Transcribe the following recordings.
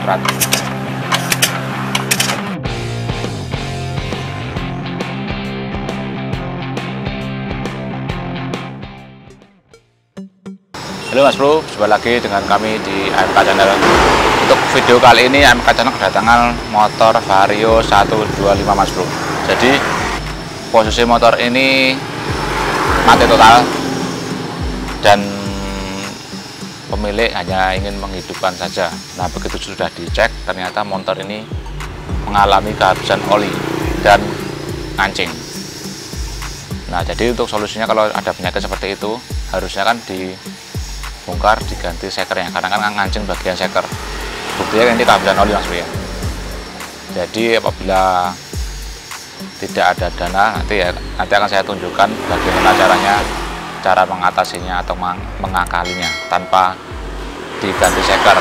berat. Halo Mas Bro, jumpa lagi dengan kami di AMK Channel. Untuk video kali ini AMK Channel kedatangan motor Vario 125 Mas Bro. Jadi posisi motor ini mati total dan pemilik hanya ingin menghidupkan saja. Nah, begitu sudah dicek, ternyata motor ini mengalami kehabisan oli dan ngancing. Nah, jadi untuk solusinya kalau ada penyakit seperti itu, harusnya kan dibongkar, diganti sekernya, karena kan ngancing bagian seker. Buktinya ini kehabisan oli Mas Bro ya. Jadi apabila tidak ada dana, nanti akan saya tunjukkan bagaimana cara mengatasinya atau mengakalinya tanpa diganti seker.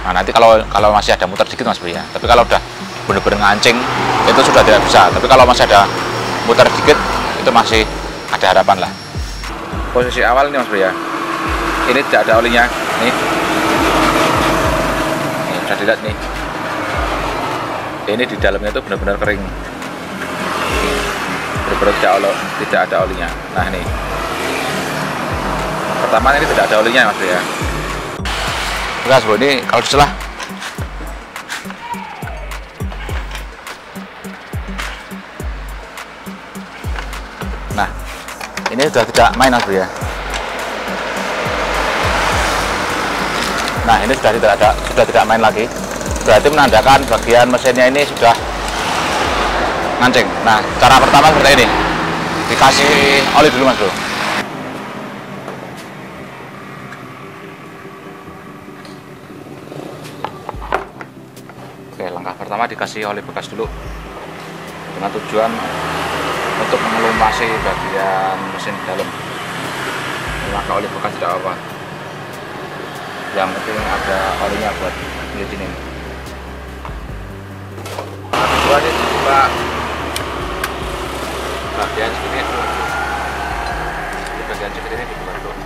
Nah, nanti kalau masih ada muter dikit Mas Bro ya. Tapi kalau udah benar-benar ngancing itu sudah tidak bisa. Tapi kalau masih ada muter dikit itu masih ada harapan lah. Posisi awal ini Mas Bro ya. Ini tidak ada olinya. Nih bisa dilihat nih. Ini di dalamnya itu benar-benar kering. Benar-benar tidak ada olinya. Nah, ini pertama ini tidak ada olinya Mas Bro ya. Mas Bro, ini kalau dicelah nah ini sudah tidak main Mas Bro ya. Nah, ini sudah tidak main lagi, berarti menandakan bagian mesinnya ini sudah ngancing. Nah, cara pertama seperti ini, dikasih oli dulu Mas Bro. Oke, langkah pertama dikasih oli bekas dulu dengan tujuan untuk mengelumpasi bagian mesin dalam. Maka oli bekas tidak apa, yang penting ada olinya buat ngelitinin. Kedua ini dibuka bagian segini dulu. Di bagian segini ini dibuka dulu.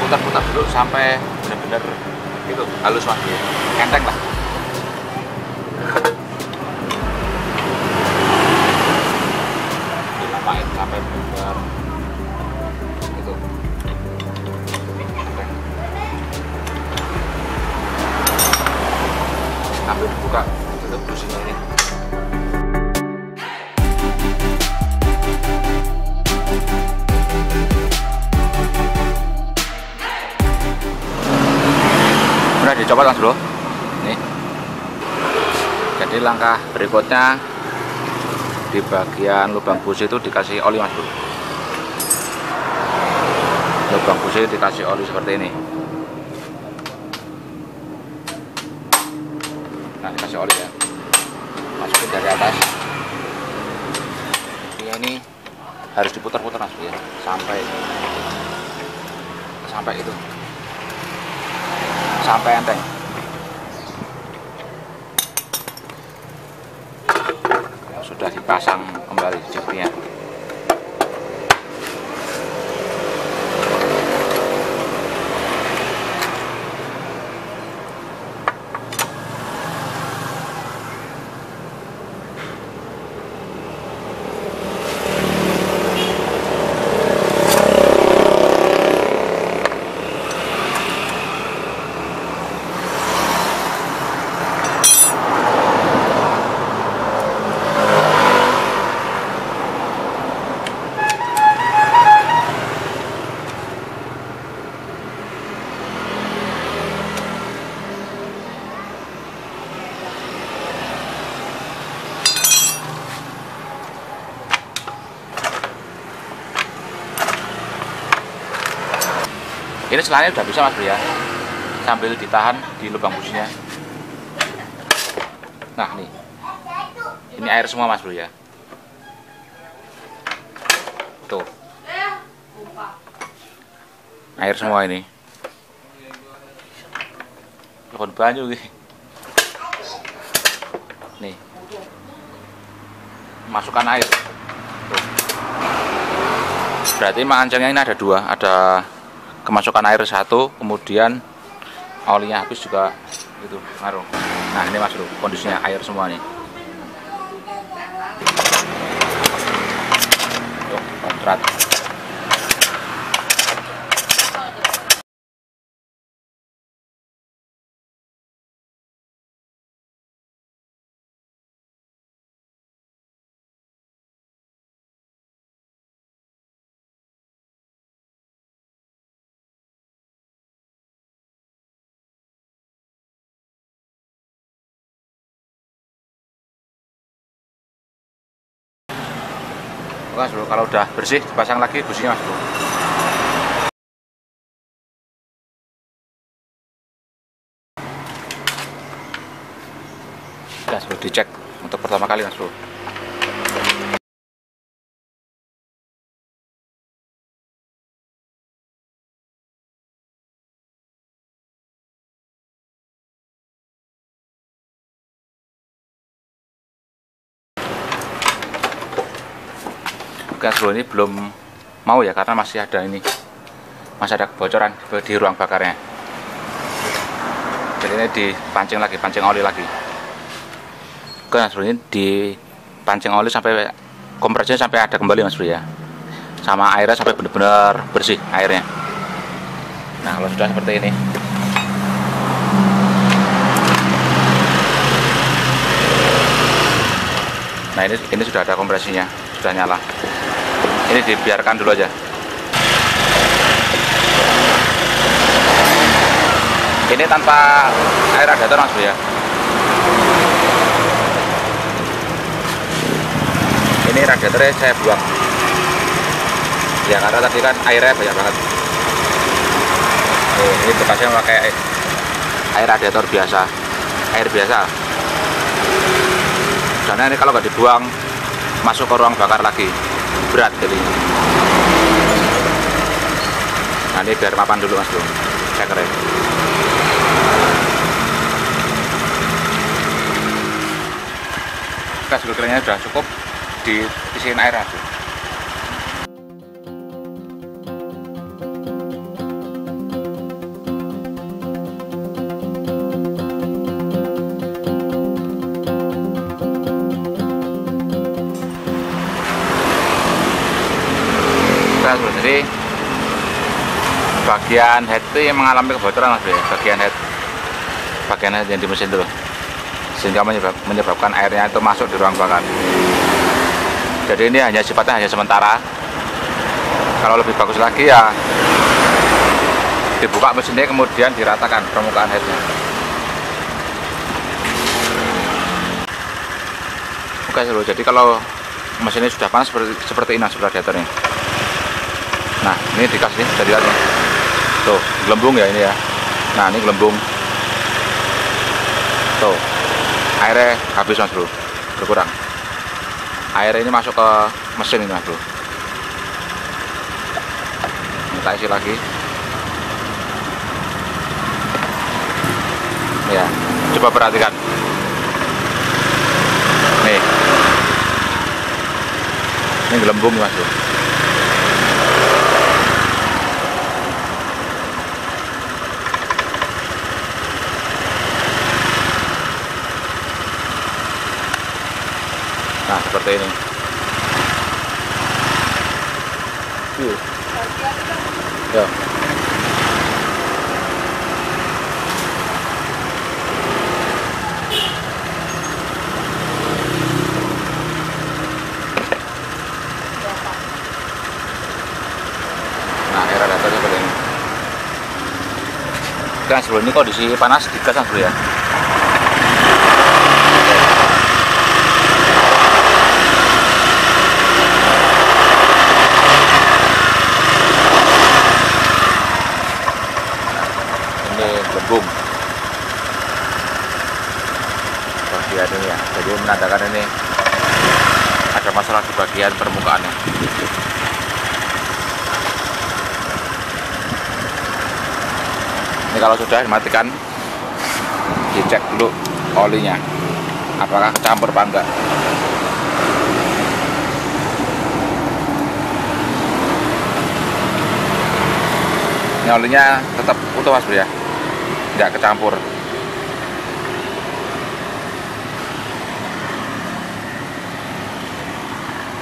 Putar-putar dulu sampai benar-benar itu halus Mas, enteng lah. Dilamain sampai benar itu enteng. Sambil dibuka tutup businya ini. Udah dicopot Mas Bro. Nih. Jadi langkah berikutnya di bagian lubang busi itu dikasih oli Mas Bro. Lubang busi dikasih oli seperti ini. Nah, dikasih oli ya. Masukin dari atas. Ini harus diputar-putar Mas Bro ya, sampai itu. Sampai enteng. Sudah dipasang kembali jaknya. Ini selanya udah bisa Mas Bro ya, sambil ditahan di lubang businya. Nah nih, ini air semua Mas Bro ya. Tuh, air semua ini. Telepon banyu nih, masukkan air. Tuh. Berarti mancangnya ini ada dua, ada kemasukan air satu, kemudian olinya habis juga gitu ngaruh. Nah ini Mas Bro, kondisinya air semua nih. Tuh, kontrak. Mas Bro, kalau udah bersih dipasang lagi businya Mas Bro. Mas Bro, dicek untuk pertama kali Mas Bro. Mas Bro, ini belum mau ya karena masih ada ada kebocoran di ruang bakarnya. Jadi ini dipancing lagi, pancing oli lagi. Oke Mas Bro, ini dipancing oli sampai kompresnya sampai ada kembali Mas Bro ya, sama airnya sampai benar-benar bersih airnya. Nah kalau sudah seperti ini, nah ini sudah ada kompresinya, sudah nyala. Ini dibiarkan dulu aja. Ini tanpa air radiator Mas Bro ya. Ini radiatornya saya buang ya, karena tadi kan airnya banyak banget. Oh, ini bekasnya pakai air radiator biasa, air biasa. Karena ini kalau nggak dibuang masuk ke ruang bakar lagi, berat jadi. Nah ini biar mapan dulu Mas Bro, saya keren. Gas gulkernya sudah cukup, diisiin air Mas Bro. Jadi bagian head itu yang mengalami kebocoran Mas Bro ya, bagian head yang di mesin dulu, sehingga menyebabkan airnya itu masuk di ruang bakar. Jadi ini sifatnya hanya sementara. Kalau lebih bagus lagi ya dibuka mesinnya, kemudian diratakan permukaan headnya. Oke Bro, jadi kalau mesinnya sudah panas seperti ini radiatornya. Nah ini dikasih, bisa dilihat nih. Tuh gelembung ya ini ya. Nah ini gelembung. Tuh airnya habis Mas Bro, berkurang. Air ini masuk ke mesin ini Mas Bro. Kita isi lagi. Ya, coba perhatikan. Nih, ini gelembung Mas Bro. Nah seperti ini. Ya. Nah air radiatornya seperti ini. Kan sebelum ini kondisi panas digas Bro ya. melambung bagian ini ya, jadi menandakan ini ada masalah di bagian permukaannya. Ini kalau sudah dimatikan, dicek dulu olinya apakah kecampur apa enggak. Ini olinya tetap utuh mas bro ya, enggak kecampur.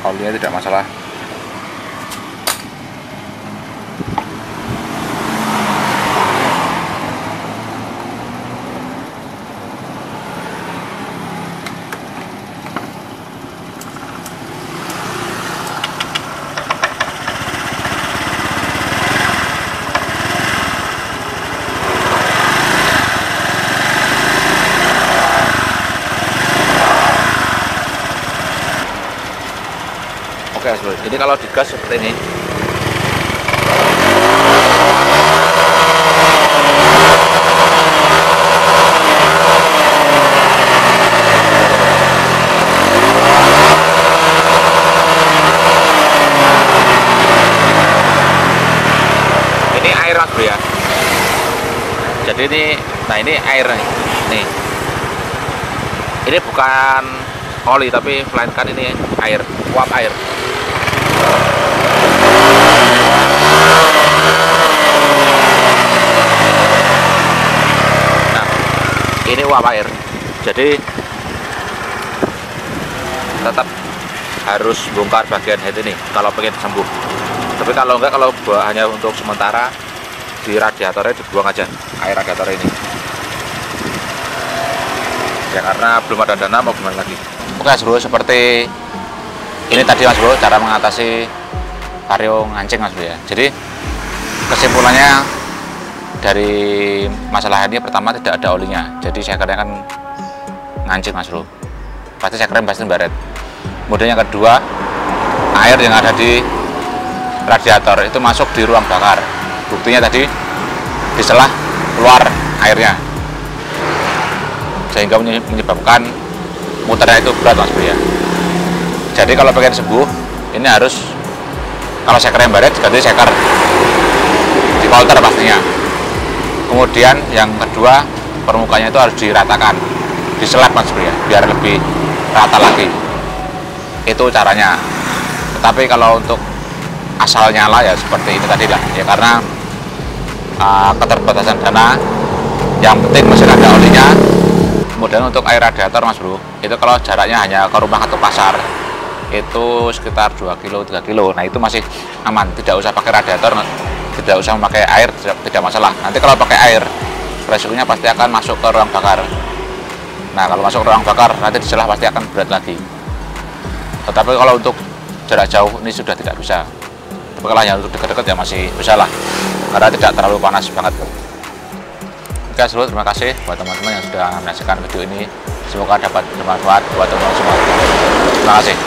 Olinya tidak masalah. Oke, ini kalau digas seperti ini. Ini air mas bro ya. Jadi ini, nah ini air nih. Ini bukan oli tapi melainkan ini air, uap air. Nah, ini uap air. Jadi tetap harus bongkar bagian head ini kalau pengen sembuh. Tapi kalau enggak, kalau hanya untuk sementara, di radiatornya dibuang aja air radiator ini. Ya karena belum ada dana mau gimana lagi. Oke mas bro, seperti ini tadi mas bro cara mengatasi vario ngancing mas bro ya. Jadi kesimpulannya dari masalah ini, pertama tidak ada olinya, jadi sekernya kan ngancing mas bro, pasti sekernya pasti baret. Kemudian yang kedua, air yang ada di radiator itu masuk di ruang bakar, buktinya tadi diselah keluar airnya sehingga menyebabkan muternya itu berat mas bro ya. Jadi kalau pengen sembuh ini harus, kalau seker yang baret ganti seker di polter pastinya. Kemudian yang kedua, permukaannya itu harus diratakan, diselap mas bro ya, biar lebih rata lagi. Itu caranya. Tetapi kalau untuk asal nyala ya seperti ini tadi lah ya, karena keterbatasan dana. Yang penting mesin ada olinya. Kemudian untuk air radiator mas bro, itu kalau jaraknya hanya ke rumah atau pasar itu sekitar 2 kilo 3 kilo, nah itu masih aman, tidak usah pakai radiator, tidak usah memakai air, tidak masalah. Nanti kalau pakai air resikonya pasti akan masuk ke ruang bakar. Nah kalau masuk ke ruang bakar nanti diselah pasti akan berat lagi. Tetapi kalau untuk jarak jauh ini sudah tidak bisa. Tapi kalau yang untuk dekat-dekat ya masih bisa lah, karena tidak terlalu panas banget. Oke seluruh, terima kasih buat teman-teman yang sudah menyaksikan video ini. Semoga dapat bermanfaat buat teman-teman semua. Terima kasih.